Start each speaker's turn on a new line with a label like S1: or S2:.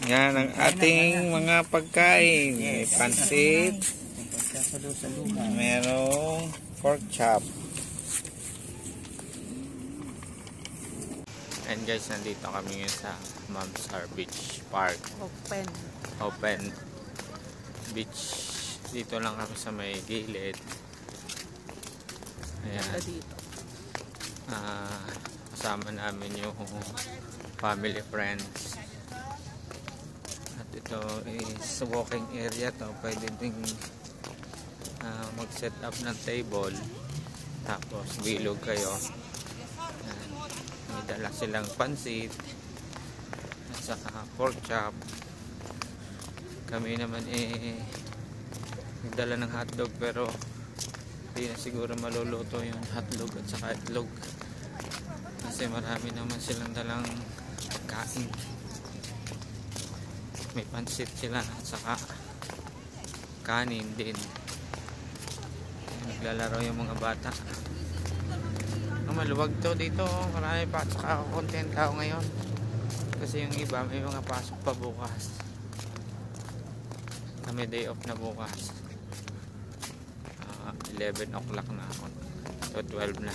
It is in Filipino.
S1: Yan ang ating mga pagkain. May pansit. Merong pork chop. And guys, nandito kami ngayon sa Mamsar Beach Park. Open beach. Dito lang kami sa may gilid. Ayan. Kasama namin yung family, friends. At ito is walking area to. Pwede ding mag-set up ng table. Tapos bilog kayo. Ayan. May dala silang pansit at saka pork chop. Kami naman nagdala ng hotdog, pero hindi na siguro maluluto yung hotdog at saka itlog kasi marami naman silang dalang kain. May pansit sila at saka kanin din. Naglalaro yung mga bata. Maluwag to dito, marami pa at saka content tao ngayon kasi yung iba may mga pasok pa bukas. Kami day off na bukas. 11 o'clock na ako. So 12 na.